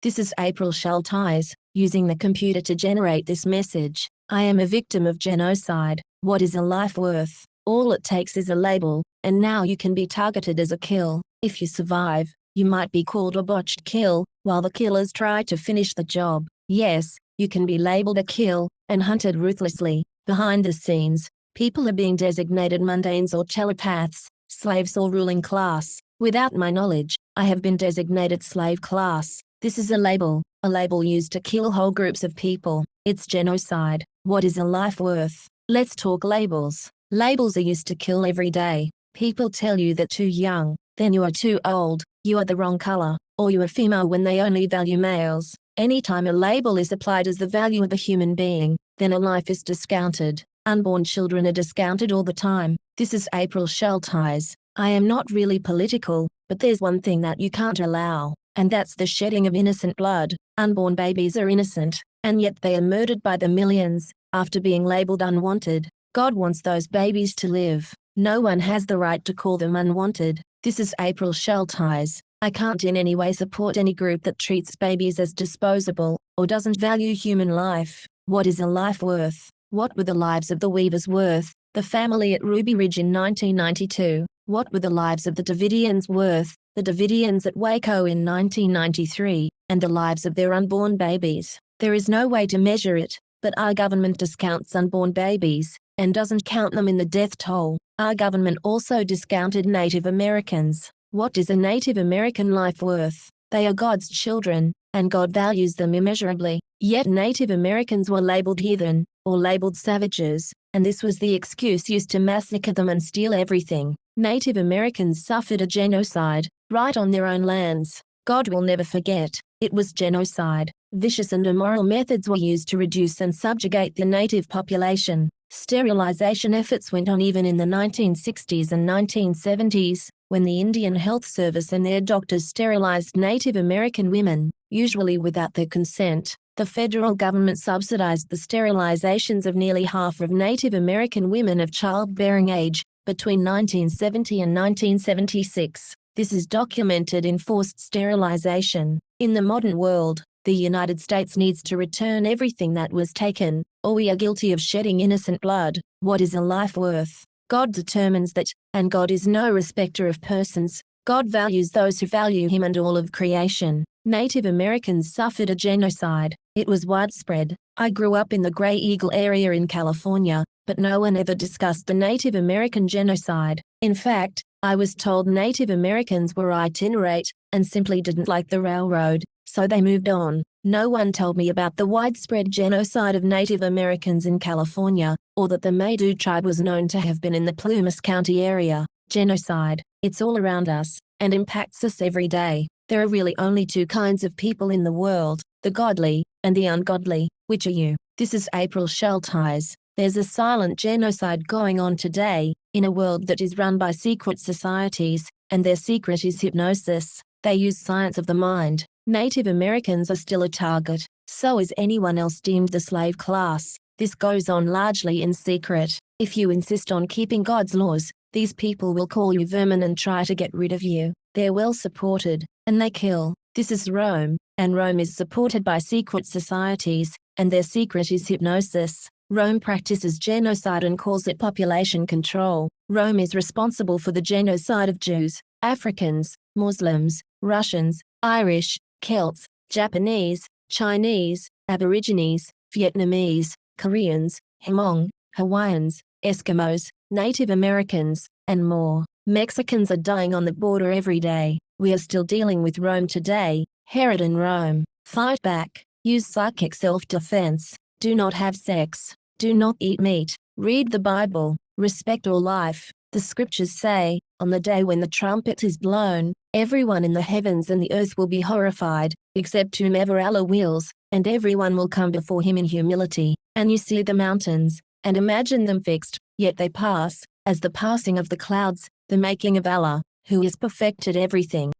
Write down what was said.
This is April Schulthies, using the computer to generate this message. I am a victim of genocide. What is a life worth? All it takes is a label, and now you can be targeted as a kill. If you survive, you might be called a botched kill, while the killers try to finish the job. Yes, you can be labeled a kill, and hunted ruthlessly. Behind the scenes, people are being designated mundanes or telepaths, slaves or ruling class. Without my knowledge, I have been designated slave class. This is a label used to kill whole groups of people. It's genocide. What is a life worth? Let's talk labels. Labels are used to kill every day. People tell you that too young, then you are too old, you are the wrong color, or you are female when they only value males. Anytime a label is applied as the value of a human being, then a life is discounted. Unborn children are discounted all the time. This is April Schulthies. I am not really political, but there's one thing that you can't allow, and that's the shedding of innocent blood. Unborn babies are innocent, and yet they are murdered by the millions, after being labeled unwanted. God wants those babies to live. No one has the right to call them unwanted. This is April Schulthies. I can't in any way support any group that treats babies as disposable, or doesn't value human life. What is a life worth? What were the lives of the Weavers worth? The family at Ruby Ridge in 1992. What were the lives of the Davidians worth? The Davidians at Waco in 1993, and the lives of their unborn babies. There is no way to measure it, but our government discounts unborn babies, and doesn't count them in the death toll. Our government also discounted Native Americans. What is a Native American life worth? They are God's children, and God values them immeasurably. Yet Native Americans were labeled heathen, or labeled savages, and this was the excuse used to massacre them and steal everything. Native Americans suffered a genocide, right on their own lands. God will never forget. It was genocide. Vicious and immoral methods were used to reduce and subjugate the native population. Sterilization efforts went on even in the 1960s and 1970s, when the Indian Health Service and their doctors sterilized Native American women, usually without their consent. The federal government subsidized the sterilizations of nearly half of Native American women of childbearing age, between 1970 and 1976. This is documented in forced sterilization. In the modern world, the United States needs to return everything that was taken, or we are guilty of shedding innocent blood. What is a life worth? God determines that, and God is no respecter of persons. God values those who value Him and all of creation. Native Americans suffered a genocide. It was widespread. I grew up in the Grey Eagle area in California, but no one ever discussed the Native American genocide. In fact, I was told Native Americans were itinerant, and simply didn't like the railroad, so they moved on. No one told me about the widespread genocide of Native Americans in California, or that the Maidu tribe was known to have been in the Plumas County area. Genocide, it's all around us, and impacts us every day. There are really only two kinds of people in the world, the godly, and the ungodly. Which are you? This is April Schulthies. There's a silent genocide going on today, in a world that is run by secret societies, and their secret is hypnosis. They use science of the mind. Native Americans are still a target. So is anyone else deemed the slave class. This goes on largely in secret. If you insist on keeping God's laws, these people will call you vermin and try to get rid of you. They're well supported, and they kill. This is Rome, and Rome is supported by secret societies, and their secret is hypnosis. Rome practices genocide and calls it population control. Rome is responsible for the genocide of Jews, Africans, Muslims, Russians, Irish, Celts, Japanese, Chinese, Aborigines, Vietnamese, Koreans, Hmong, Hawaiians, Eskimos, Native Americans, and more. Mexicans are dying on the border every day. We are still dealing with Rome today. Herod and Rome. Fight back. Use psychic self-defense. Do not have sex. Do not eat meat. Read the Bible. Respect all life. The scriptures say, on the day when the trumpet is blown, everyone in the heavens and the earth will be horrified, except whomever Allah wills, and everyone will come before Him in humility. And you see the mountains, and imagine them fixed, yet they pass, as the passing of the clouds, the making of Allah, who has perfected everything.